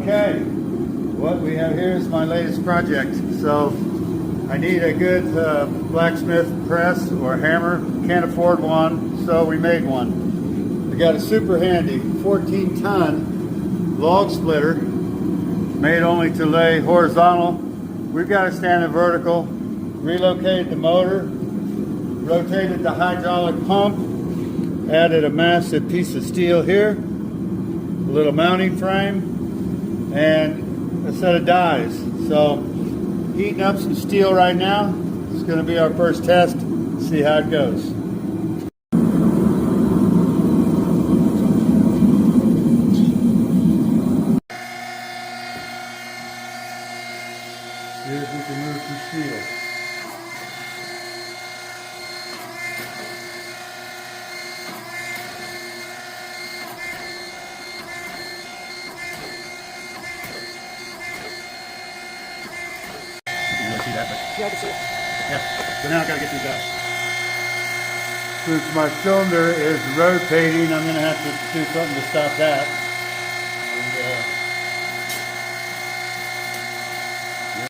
Okay, what we have here is my latest project. So I need a good blacksmith press or hammer. Can't afford one, so we made one. We got a super handy 14-ton log splitter made only to lay horizontal. We've got it standing vertical. Relocated the motor, rotated the hydraulic pump, added a massive piece of steel here, a little mounting frame, and a set of dies. So heating up some steel right now. It's going to be our first test. See how it goes. Here's we can move some steel. You don't see that, but Yeah, I can see it. yeah. So now I gotta get through that. Since my cylinder is rotating, I'm gonna have to do something to stop that.